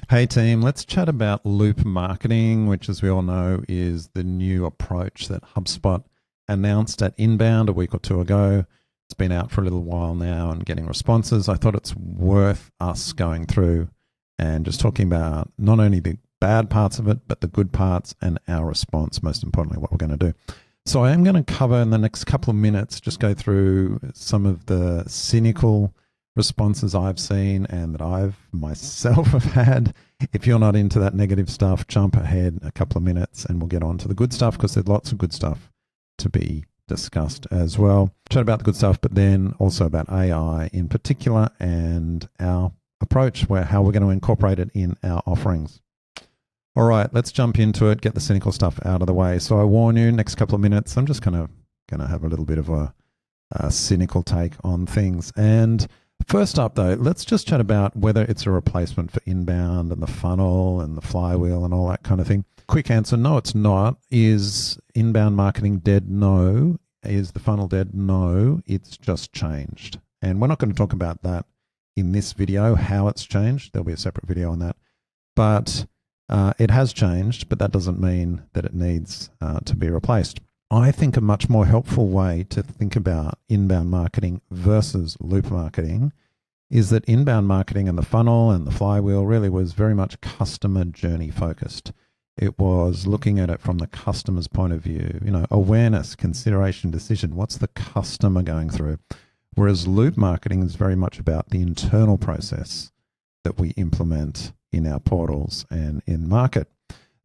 Hey team, let's chat about loop marketing, which, as we all know, is the new approach that HubSpot announced at Inbound a week or two ago. It's been out for a little while now and getting responses. I thought it's worth us going through and just talking about not only the bad parts of it, but the good parts and our response, most importantly, what we're going to do. So I am going to cover in the next couple of minutes, just go through some of the cynical responses I've seen and that I've myself have had. If you're not into that negative stuff, jump ahead a couple of minutes and we'll get on to the good stuff, because there's lots of good stuff to be discussed as well. Chat about the good stuff, but then also about AI in particular and our approach, how we're going to incorporate it in our offerings. All right, let's jump into it, get the cynical stuff out of the way. So I warn you, next couple of minutes, I'm just going to have a little bit of a cynical take on things. And first up, though, let's just chat about whether it's a replacement for inbound and the funnel and the flywheel and all that kind of thing. Quick answer, no, it's not. Is inbound marketing dead? No. Is the funnel dead? No. It's just changed. And we're not going to talk about that in this video, how it's changed. There'll be a separate video on that. But it has changed, but that doesn't mean that it needs to be replaced. I think a much more helpful way to think about inbound marketing versus loop marketing is that inbound marketing and the funnel and the flywheel really was very much customer journey focused. It was looking at it from the customer's point of view, awareness, consideration, decision. What's the customer going through? Whereas loop marketing is very much about the internal process that we implement in our portals and in market.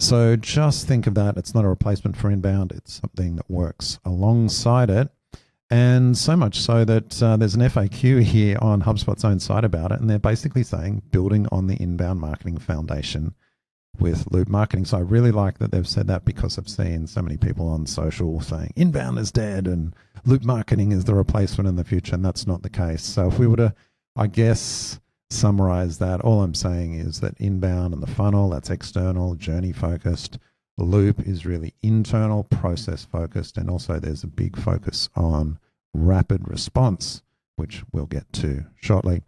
So just think of that. It's not a replacement for inbound. It's something that works alongside it. And so much so that there's an FAQ here on HubSpot's own site about it. And they're basically saying building on the inbound marketing foundation with loop marketing. So I really like that they've said that, because I've seen so many people on social saying inbound is dead and loop marketing is the replacement in the future. And that's not the case. So if we were to, I guess, summarize that, all I'm saying is that inbound and the funnel, that's external, journey focused. Loop is really internal, process focused, and also there's a big focus on rapid response, which we'll get to shortly.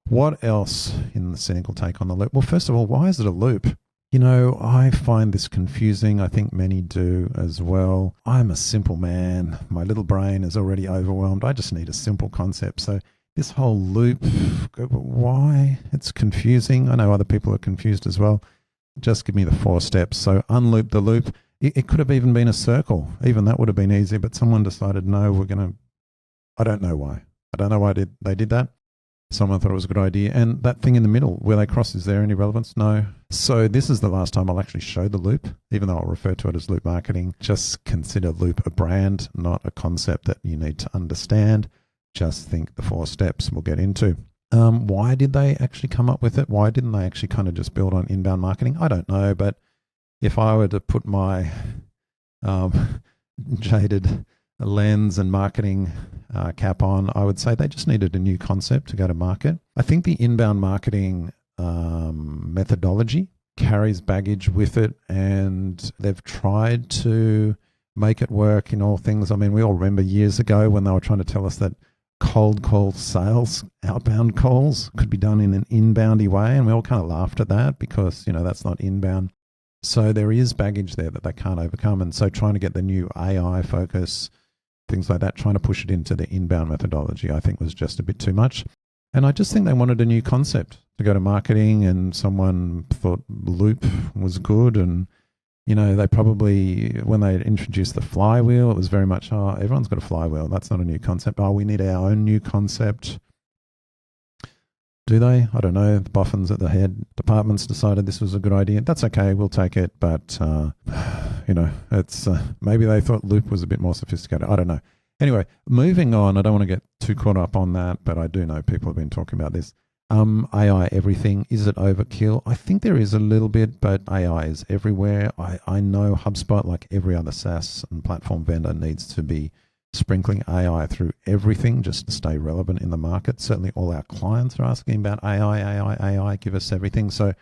What else in the cynical take on the loop? Well, first of all, why is it a loop? I find this confusing. I think many do as well. I'm a simple man. My little brain is already overwhelmed. I just need a simple concept. So this whole loop, why? It's confusing. I know other people are confused as well. Just give me the 4 steps. So unloop the loop. It could have even been a circle. Even that would have been easy, but someone decided, no, I don't know why. I don't know why they did that. Someone thought it was a good idea. And that thing in the middle where they cross, is there any relevance? No. So this is the last time I'll actually show the loop, even though I'll refer to it as loop marketing. Just consider loop a brand, not a concept that you need to understand. Just think the 4 steps we'll get into. Why did they actually come up with it? Why didn't they actually kind of just build on inbound marketing? I don't know, but if I were to put my jaded lens and marketing cap on, I would say they just needed a new concept to go to market. I think the inbound marketing methodology carries baggage with it, and they've tried to make it work in all things. I mean, we all remember years ago when they were trying to tell us that cold call sales, outbound calls, could be done in an inboundy way, and we all kind of laughed at that because, that's not inbound. So there is baggage there that they can't overcome, and so trying to get the new AI focus, things like that, trying to push it into the inbound methodology, I think was just a bit too much. And I just think they wanted a new concept to go to marketing, and someone thought loop was good, and they probably, when they introduced the flywheel, it was very much, everyone's got a flywheel. That's not a new concept. We need our own new concept. Do they? I don't know. The boffins at the head departments decided this was a good idea. That's okay. We'll take it. But, it's maybe they thought loop was a bit more sophisticated. I don't know. Anyway, moving on. I don't want to get too caught up on that, but I do know people have been talking about this. AI everything, is it overkill? I think there is a little bit, but AI is everywhere. I know HubSpot, like every other SaaS and platform vendor, needs to be sprinkling AI through everything just to stay relevant in the market. Certainly all our clients are asking about AI, give us everything. So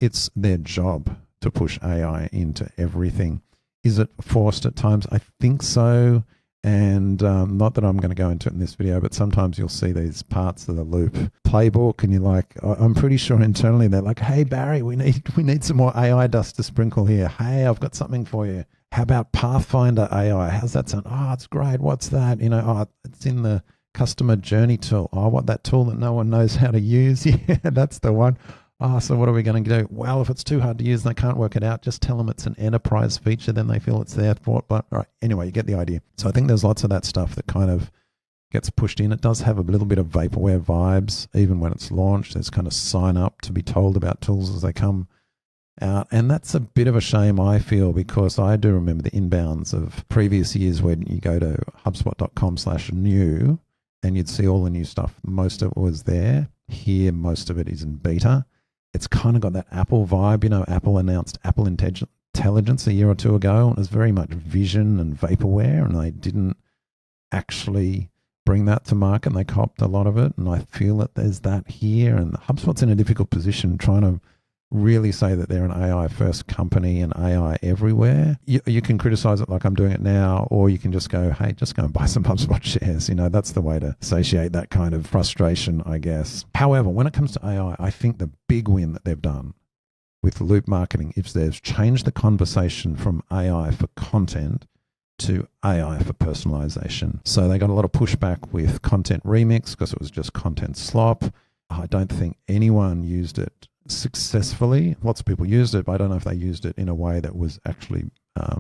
it's their job to push AI into everything. Is it forced at times? I think so. And not that I'm going to go into it in this video, but sometimes you'll see these parts of the Loop playbook, and you're like, I'm pretty sure internally they're like, hey Barry, we need some more AI dust to sprinkle here. Hey, I've got something for you. How about Pathfinder AI? How's that sound? Oh, it's great. What's that? Oh, it's in the customer journey tool. Oh, what, that tool that no one knows how to use? Yeah, that's the one. Oh, so what are we going to do? Well, if it's too hard to use and they can't work it out, just tell them it's an enterprise feature. Then they feel it's their fault. But all right, anyway, you get the idea. So I think there's lots of that stuff that kind of gets pushed in. It does have a little bit of vaporware vibes, even when it's launched. There's kind of sign up to be told about tools as they come out. And that's a bit of a shame, I feel, because I do remember the inbounds of previous years when you go to HubSpot.com/new and you'd see all the new stuff. Most of it was there. Here, most of it is in beta. It's kind of got that Apple vibe. Apple announced Apple Intelligence a year or two ago, and it was very much vision and vaporware, and they didn't actually bring that to market, and they copped a lot of it, and I feel that there's that here, and HubSpot's in a difficult position trying to really say that they're an AI first company and AI everywhere. You can criticize it like I'm doing it now, or you can just go, hey, just go and buy some HubSpot shares. That's the way to satiate that kind of frustration, I guess. However, when it comes to AI, I think the big win that they've done with Loop marketing is they've changed the conversation from AI for content to AI for personalization. So they got a lot of pushback with Content Remix because it was just content slop. I don't think anyone used it successfully. Lots of people used it, but I don't know if they used it in a way that was actually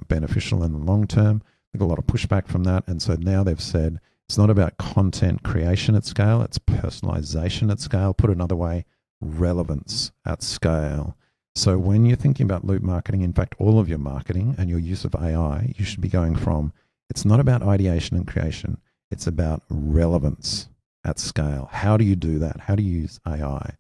beneficial in the long term. They got a lot of pushback from that, and so now they've said it's not about content creation at scale, it's personalization at scale. Put another way, relevance at scale. So when you're thinking about Loop marketing, in fact, all of your marketing and your use of AI, you should be going from, it's not about ideation and creation, it's about relevance at scale. How do you do that? How do you use AI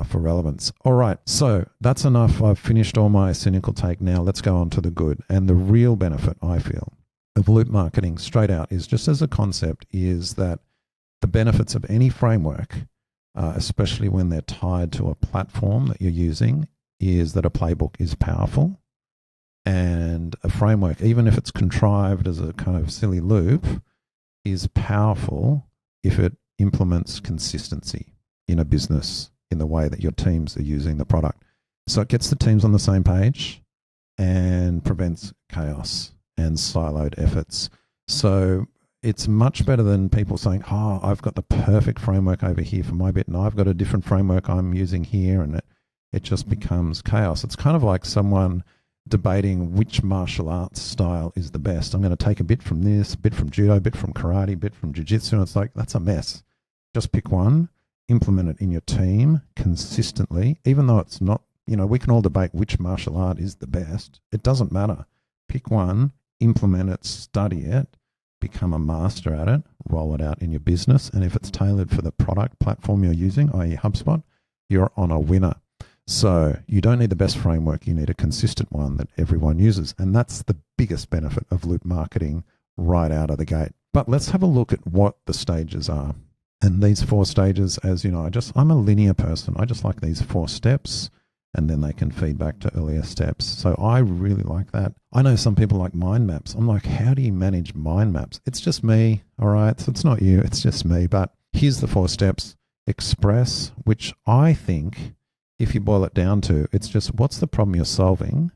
for relevance? All right, so that's enough. I've finished all my cynical take. Now let's go on to the good. And the real benefit, I feel, of Loop marketing straight out is, just as a concept, is that the benefits of any framework, especially when they're tied to a platform that you're using, is that a playbook is powerful. And a framework, even if it's contrived as a kind of silly loop, is powerful if it implements consistency in a business in the way that your teams are using the product. So it gets the teams on the same page and prevents chaos and siloed efforts. So it's much better than people saying, oh, I've got the perfect framework over here for my bit, and I've got a different framework I'm using here, and it just becomes chaos. It's kind of like someone debating which martial arts style is the best. I'm going to take a bit from this, a bit from judo, a bit from karate, a bit from jiu-jitsu, and it's like, that's a mess. Just pick one, implement it in your team consistently, even though it's not, we can all debate which martial art is the best. It doesn't matter. Pick one, implement it, study it, become a master at it, roll it out in your business. And if it's tailored for the product platform you're using, i.e. HubSpot, you're on a winner. So you don't need the best framework. You need a consistent one that everyone uses. And that's the biggest benefit of Loop marketing right out of the gate. But let's have a look at what the stages are. And these 4 stages, as you know, I'm a linear person. I just like these 4 steps, and then they can feed back to earlier steps. So I really like that. I know some people like mind maps. I'm like, how do you manage mind maps? It's just me, all right? So it's not you, it's just me. But here's the 4 steps. Express, which I think, if you boil it down to, it's just what's the problem you're solving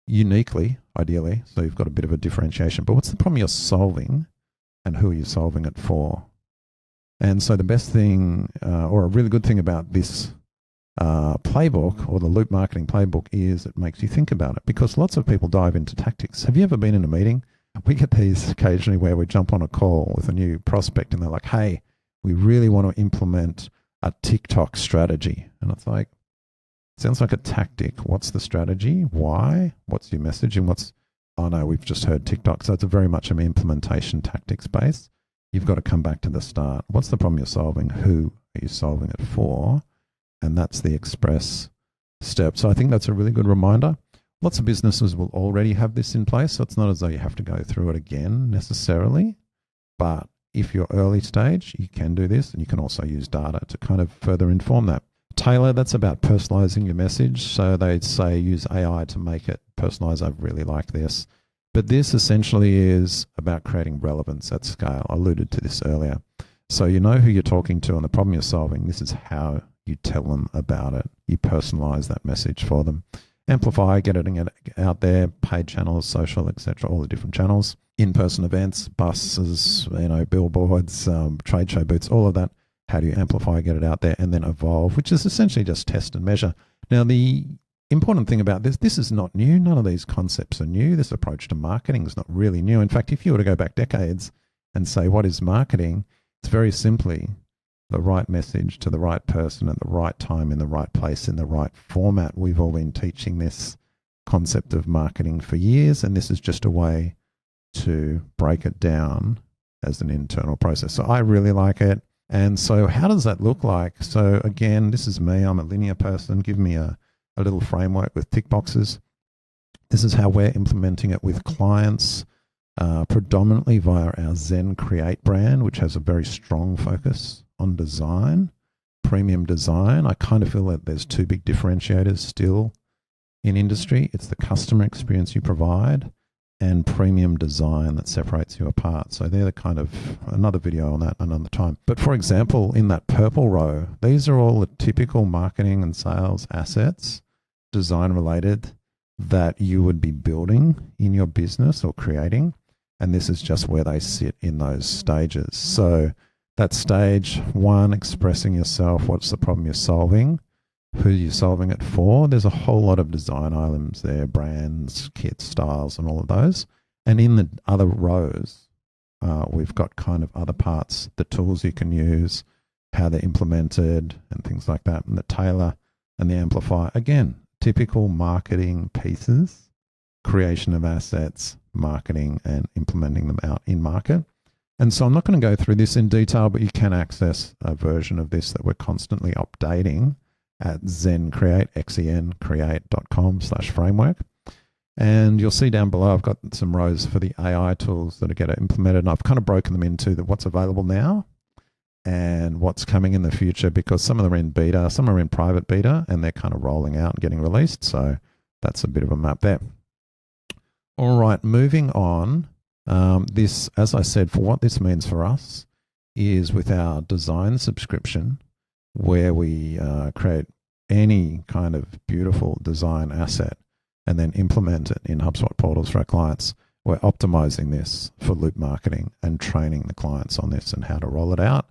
uniquely, ideally. So you've got a bit of a differentiation, but what's the problem you're solving and who are you solving it for? And so the best thing, or a really good thing about this playbook, or the Loop marketing playbook, is it makes you think about it, because lots of people dive into tactics. Have you ever been in a meeting? We get these occasionally where we jump on a call with a new prospect and they're like, hey, we really want to implement a TikTok strategy. And it's like, sounds like a tactic. What's the strategy? Why? What's your message? And oh no, we've just heard TikTok. So it's a very much an implementation tactics base. You've got to come back to the start. What's the problem you're solving? Who are you solving it for? And that's the express step. So I think that's a really good reminder. Lots of businesses will already have this in place, so it's not as though you have to go through it again necessarily. But if you're early stage, you can do this, and you can also use data to kind of further inform that. Tailor, that's about personalizing your message. So they'd say use AI to make it personalized. I really like this. But this essentially is about creating relevance at scale. I alluded to this earlier. So you know who you're talking to and the problem you're solving. This is how you tell them about it. You personalize that message for them. Amplify, getting it out there, paid channels, social, etc., all the different channels, in-person events, buses, billboards, trade show booths, all of that. How do you amplify, get it out there, and then evolve, which is essentially just test and measure. Now, the important thing about this is not new. None of these concepts are new. This approach to marketing is not really new. In fact, if you were to go back decades and say, what is marketing? It's very simply the right message to the right person at the right time, in the right place, in the right format. We've all been teaching this concept of marketing for years, and this is just a way to break it down as an internal process. So I really like it. And so how does that look like? So again, this is me. I'm a linear person. Give me a little framework with tick boxes. This is how we're implementing it with clients, predominantly via our Zen Create brand, which has a very strong focus on design, premium design. I kind of feel that there's two big differentiators still in industry. It's the customer experience you provide and premium design that separates you apart. So they're the kind of, another video on that another time. But for example, in that purple row, these are all the typical marketing and sales assets, design related, that you would be building in your business or creating. And this is just where they sit in those stages. So that stage one, expressing yourself, what's the problem you're solving, who you're solving it for. There's a whole lot of design items there, brands, kits, styles, and all of those. And in the other rows, we've got kind of other parts, the tools you can use, how they're implemented, and things like that, and the tailor and the amplify. Again, typical marketing pieces, creation of assets, marketing, and implementing them out in market. And so I'm not going to go through this in detail, but you can access a version of this that we're constantly updating at Zen Create, xencreate.com/framework. And you'll see down below, I've got some rows for the AI tools that are getting implemented. And I've kind of broken them into what's available now and what's coming in the future, because some of them are in beta, some are in private beta, and they're kind of rolling out and getting released. So that's a bit of a map there. All right, moving on. This, as I said, for what this means for us is with our design subscription, where we create any kind of beautiful design asset and then implement it in HubSpot portals for our clients. We're optimizing this for loop marketing and training the clients on this and how to roll it out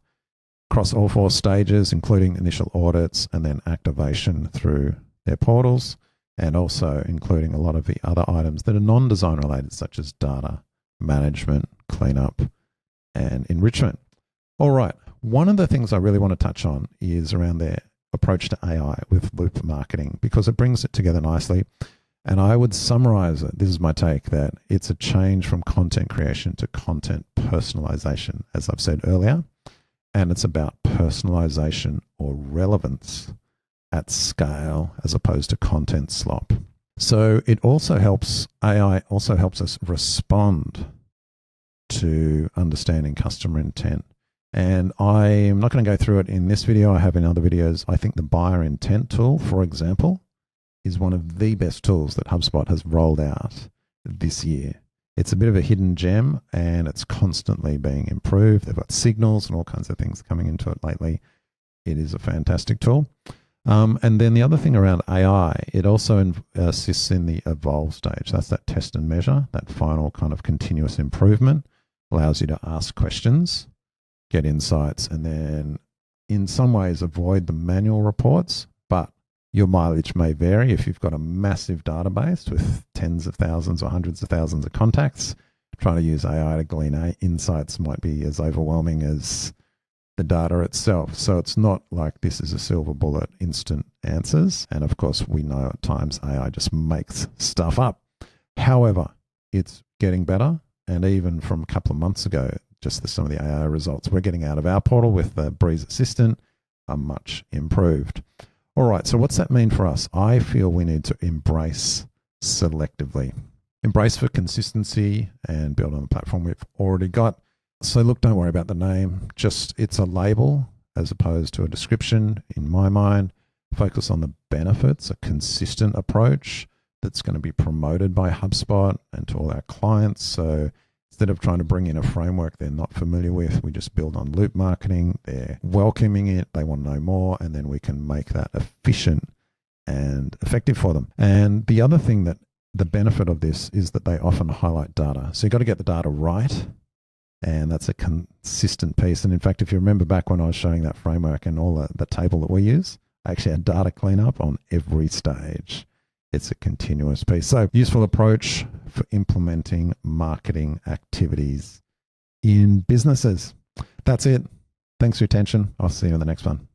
across all 4 stages, including initial audits and then activation through their portals, and also including a lot of the other items that are non-design related, such as data management, cleanup, and enrichment. All right. One of the things I really want to touch on is around their approach to AI with loop marketing, because it brings it together nicely. And I would summarize it, this is my take, that it's a change from content creation to content personalization, as I've said earlier. And it's about personalization or relevance at scale as opposed to content slop. So it also helps, AI also helps us respond to understanding customer intent. And I'm not going to go through it in this video. I have in other videos. I think the buyer intent tool, for example, is one of the best tools that HubSpot has rolled out this year. It's a bit of a hidden gem and it's constantly being improved. They've got signals and all kinds of things coming into it lately. It is a fantastic tool. And then the other thing around AI, it also assists in the evolve stage. That's that test and measure, that final kind of continuous improvement, allows you to ask questions, get insights, and then in some ways avoid the manual reports, but your mileage may vary. If you've got a massive database with tens of thousands or hundreds of thousands of contacts, trying to use AI to glean insights might be as overwhelming as the data itself. So it's not like this is a silver bullet, instant answers. And of course, we know at times AI just makes stuff up. However, it's getting better. And even from a couple of months ago, just some of the AI results we're getting out of our portal with the Breeze Assistant are much improved. All right, so what's that mean for us? I feel we need to embrace selectively. Embrace for consistency and build on the platform we've already got. So look, don't worry about the name. Just, it's a label as opposed to a description in my mind. Focus on the benefits, a consistent approach, that's going to be promoted by HubSpot and to all our clients. So instead of trying to bring in a framework they're not familiar with, we just build on loop marketing. They're welcoming it. They want to know more. And then we can make that efficient and effective for them. And the other thing that the benefit of this is that they often highlight data. So you've got to get the data right. And that's a consistent piece. And in fact, if you remember back when I was showing that framework and all the table that we use, I actually had data cleanup on every stage. It's a continuous piece. So useful approach for implementing marketing activities in businesses. That's it. Thanks for your attention. I'll see you in the next one.